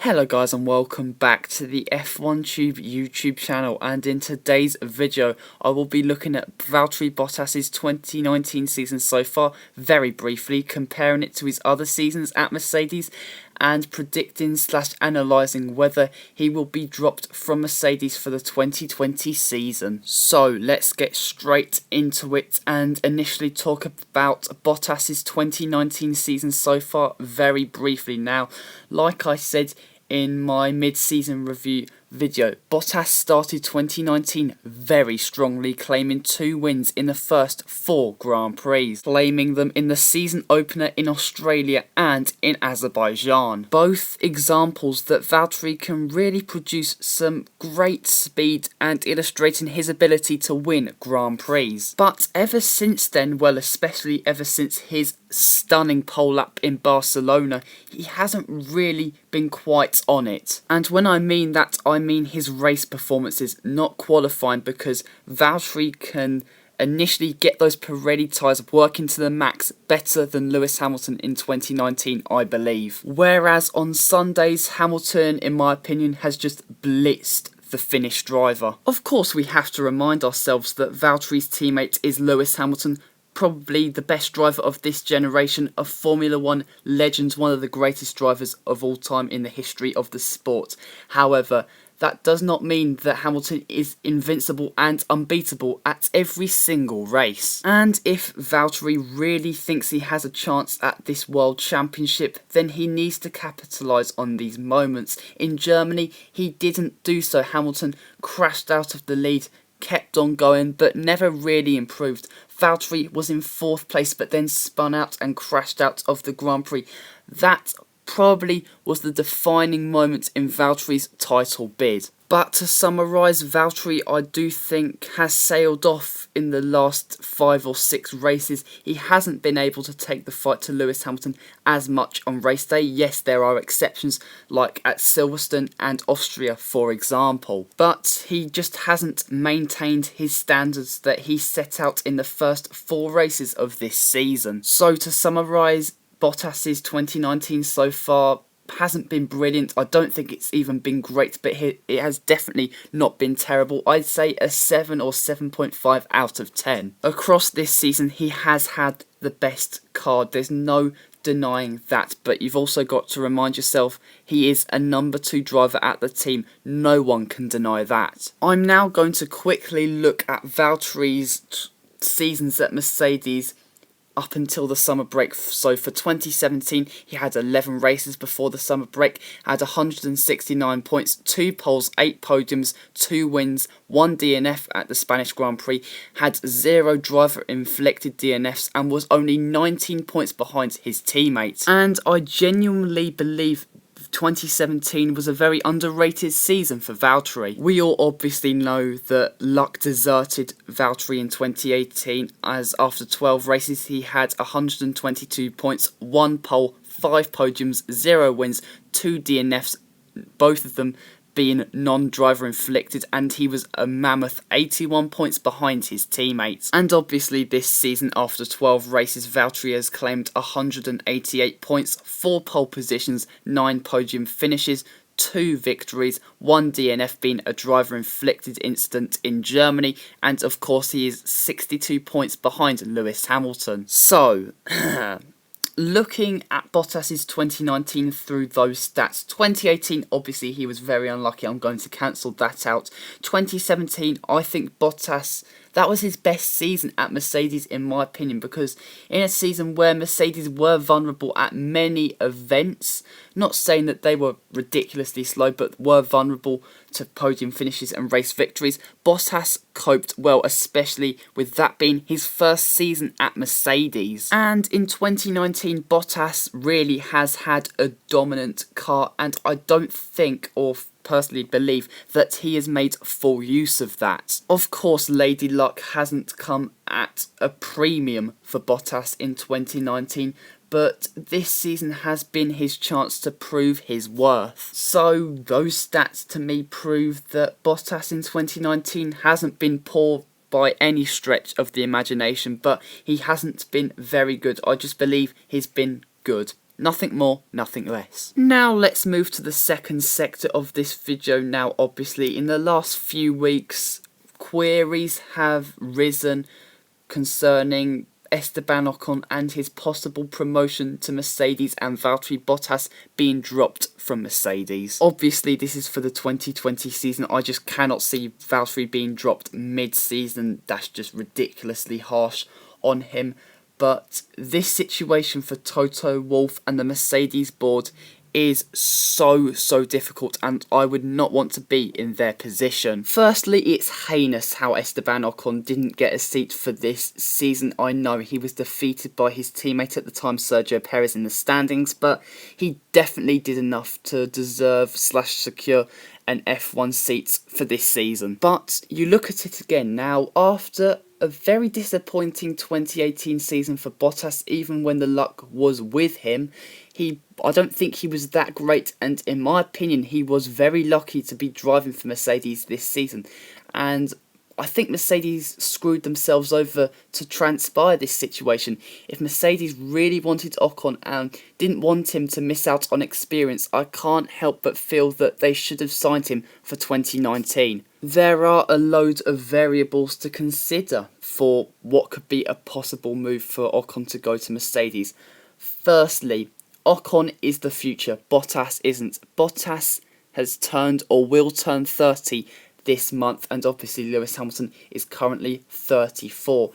Hello guys and welcome back to the F1 Tube YouTube channel, and in today's video I will be looking at Valtteri Bottas's 2019 season so far, very briefly, comparing it to his other seasons at Mercedes and predicting / analysing whether he will be dropped from Mercedes for the 2020 season. So let's get straight into it and initially talk about Bottas's 2019 season so far very briefly. Now, like I said in my mid-season review video, Bottas started 2019 very strongly, claiming 2 wins in the first 4 Grand Prix, claiming them in the season opener in Australia and in Azerbaijan. Both examples that Valtteri can really produce some great speed and illustrating his ability to win Grand Prix. But ever since then, well, especially ever since his stunning pole lap in Barcelona, he hasn't really been quite on it. And when I mean that, I mean his race performances, not qualifying, because Valtteri can initially get those Pirelli tyres working to the max better than Lewis Hamilton in 2019, I believe. Whereas on Sundays, Hamilton, in my opinion, has just blitzed the Finnish driver. Of course, we have to remind ourselves that Valtteri's teammate is Lewis Hamilton, probably the best driver of this generation, a Formula 1 legend, one of the greatest drivers of all time in the history of the sport. However, that does not mean that Hamilton is invincible and unbeatable at every single race. And if Valtteri really thinks he has a chance at this World Championship, then he needs to capitalise on these moments. In Germany, he didn't do so. Hamilton crashed out of the lead, kept on going, but never really improved. Valtteri was in 4th place, but then spun out and crashed out of the Grand Prix. That probably was the defining moment in Valtteri's title bid. But to summarise, Valtteri, I do think, has sailed off in the last 5 or 6 races. He hasn't been able to take the fight to Lewis Hamilton as much on race day. Yes, there are exceptions, like at Silverstone and Austria, for example. But he just hasn't maintained his standards that he set out in the first 4 races of this season. So to summarise, Bottas's 2019 so far hasn't been brilliant. I don't think it's even been great, but it has definitely not been terrible. I'd say a 7 or 7.5 out of 10. Across this season, he has had the best card. There's no denying that, but you've also got to remind yourself he is a number 2 driver at the team. No one can deny that. I'm now going to quickly look at Valtteri's seasons at Mercedes up until the summer break. So for 2017, he had 11 races before the summer break, had 169 points, 2 poles, 8 podiums, 2 wins, 1 DNF at the Spanish Grand Prix, had 0 driver-inflicted DNFs, and was only 19 points behind his teammates. And I genuinely believe 2017 was a very underrated season for Valtteri. We all obviously know that luck deserted Valtteri in 2018, as after 12 races he had 122 points, 1 pole, 5 podiums, 0 wins, 2 DNFs, both of them being non-driver inflicted, and he was a mammoth 81 points behind his teammates. And obviously this season, after 12 races, Valtteri has claimed 188 points, 4 pole positions, 9 podium finishes, 2 victories, 1 DNF being a driver-inflicted incident in Germany, and of course he is 62 points behind Lewis Hamilton. So, looking at Bottas's 2019 through those stats, 2018, obviously he was very unlucky. I'm going to cancel that out. 2017, I think Bottas, that was his best season at Mercedes in my opinion, because in a season where Mercedes were vulnerable at many events, not saying that they were ridiculously slow, but were vulnerable to podium finishes and race victories, Bottas coped well, especially with that being his first season at Mercedes. And in 2019, Bottas really has had a dominant car, and I don't think, or personally believe, that he has made full use of that. Of course, Lady Luck hasn't come at a premium for Bottas in 2019, but this season has been his chance to prove his worth. So those stats to me prove that Bottas in 2019 hasn't been poor by any stretch of the imagination, but he hasn't been very good. I just believe he's been good. Nothing more, nothing less. Now let's move to the second sector of this video. Now obviously in the last few weeks, queries have risen concerning Esteban Ocon and his possible promotion to Mercedes and Valtteri Bottas being dropped from Mercedes. Obviously this is for the 2020 season. I just cannot see Valtteri being dropped mid-season. That's just ridiculously harsh on him. But this situation for Toto Wolff and the Mercedes board is so difficult, and I would not want to be in their position. Firstly, it's heinous how Esteban Ocon didn't get a seat for this season. I know he was defeated by his teammate at the time, Sergio Perez, in the standings, but he definitely did enough to deserve/secure an F1 seat for this season. But you look at it again now, after a very disappointing 2018 season for Bottas, even when the luck was with him, I don't think he was that great, and in my opinion he was very lucky to be driving for Mercedes this season, and I think Mercedes screwed themselves over to transpire this situation. If Mercedes really wanted Ocon and didn't want him to miss out on experience, I can't help but feel that they should have signed him for 2019. There are a load of variables to consider for what could be a possible move for Ocon to go to Mercedes. Firstly, Ocon is the future, Bottas isn't. Bottas has turned or will turn 30 this month, and obviously Lewis Hamilton is currently 34.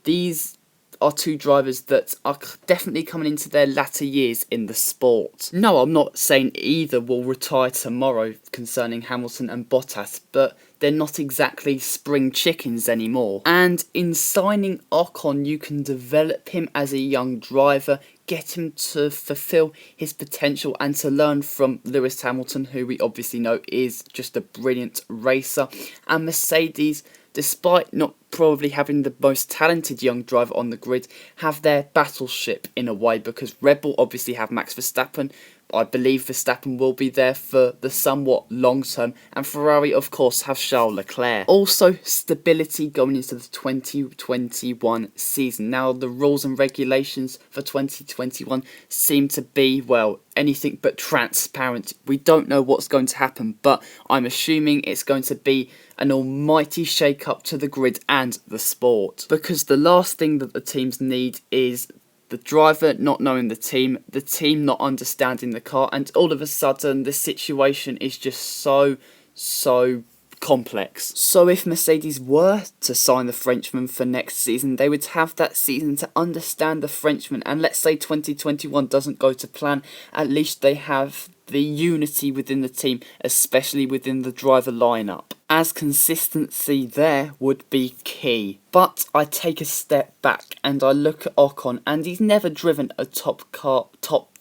These are two drivers that are definitely coming into their latter years in the sport. No, I'm not saying either will retire tomorrow concerning Hamilton and Bottas, but they're not exactly spring chickens anymore. And in signing Ocon, you can develop him as a young driver, get him to fulfill his potential and to learn from Lewis Hamilton, who we obviously know is just a brilliant racer. And Mercedes, despite not probably having the most talented young driver on the grid, have their battleship in a way, because Red Bull obviously have Max Verstappen. I believe Verstappen will be there for the somewhat long term, and Ferrari of course have Charles Leclerc. Also, stability going into the 2021 season. Now the rules and regulations for 2021 seem to be, well, anything but transparent. We don't know what's going to happen, but I'm assuming it's going to be an almighty shake-up to the grid and the sport, because the last thing that the teams need is the driver not knowing the team not understanding the car, and all of a sudden the situation is just so complex. So if Mercedes were to sign the Frenchman for next season, they would have that season to understand the Frenchman, and let's say 2021 doesn't go to plan, at least they have the unity within the team, especially within the driver lineup, as consistency there would be key. But I take a step back and I look at Ocon, and he's never driven a top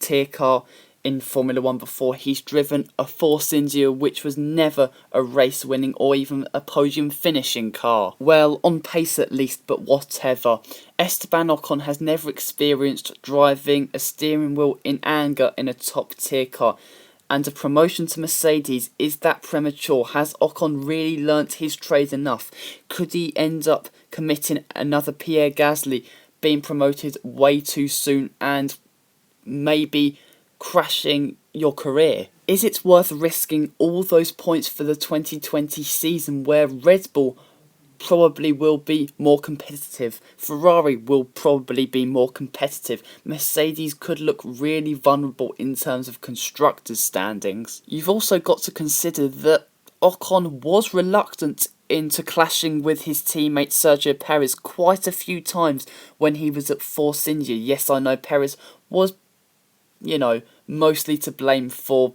tier car in Formula 1 before. He's driven a Force India, which was never a race winning or even a podium finishing car. Well, on pace at least, but whatever. Esteban Ocon has never experienced driving a steering wheel in anger in a top tier car, and a promotion to Mercedes, is that premature? Has Ocon really learnt his trade enough? Could he end up committing another Pierre Gasly, being promoted way too soon and maybe crashing your career? Is it worth risking all those points for the 2020 season, where Red Bull probably will be more competitive, Ferrari will probably be more competitive, Mercedes could look really vulnerable in terms of constructors' standings? You've also got to consider that Ocon was reluctant into clashing with his teammate Sergio Perez quite a few times when he was at Force India. Yes, I know Perez was, mostly to blame for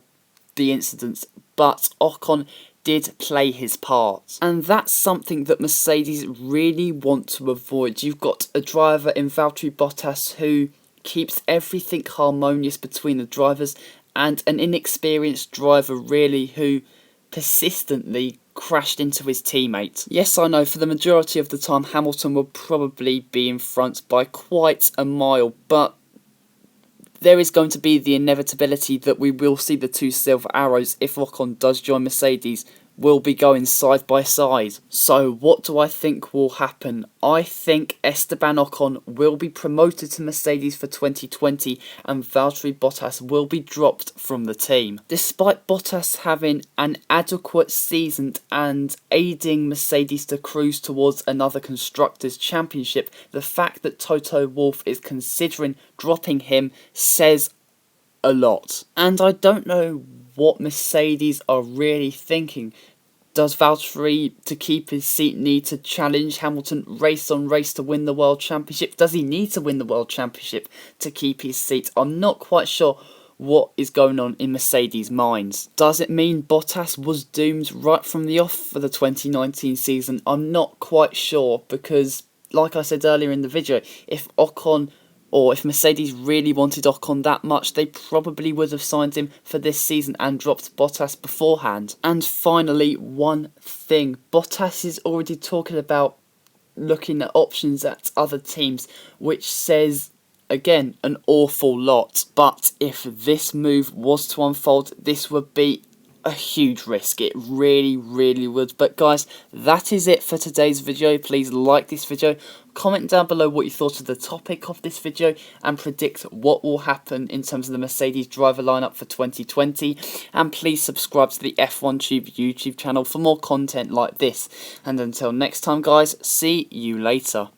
the incidents, but Ocon did play his part, and that's something that Mercedes really want to avoid. You've got a driver in Valtteri Bottas who keeps everything harmonious between the drivers, and an inexperienced driver really who persistently crashed into his teammate. Yes, I know for the majority of the time Hamilton will probably be in front by quite a mile, but there is going to be the inevitability that we will see the two silver arrows if Ocon does join Mercedes will be going side by side. So what do I think will happen? I think Esteban Ocon will be promoted to Mercedes for 2020 and Valtteri Bottas will be dropped from the team. Despite Bottas having an adequate season and aiding Mercedes to cruise towards another Constructors' Championship, the fact that Toto Wolff is considering dropping him says a lot. And I don't know what Mercedes are really thinking. Does Valtteri, to keep his seat, need to challenge Hamilton race on race to win the World Championship? Does he need to win the World Championship to keep his seat? I'm not quite sure what is going on in Mercedes' minds. Does it mean Bottas was doomed right from the off for the 2019 season? I'm not quite sure because, like I said earlier in the video, if Mercedes really wanted Ocon that much, they probably would have signed him for this season and dropped Bottas beforehand. And finally, one thing. Bottas is already talking about looking at options at other teams, which says, again, an awful lot. But if this move was to unfold, this would be a huge risk. It really, really would. But guys, that is it for today's video. Please like this video, comment down below what you thought of the topic of this video, and predict what will happen in terms of the Mercedes driver lineup for 2020. And please subscribe to the F1 Tube YouTube channel for more content like this. And until next time guys, see you later.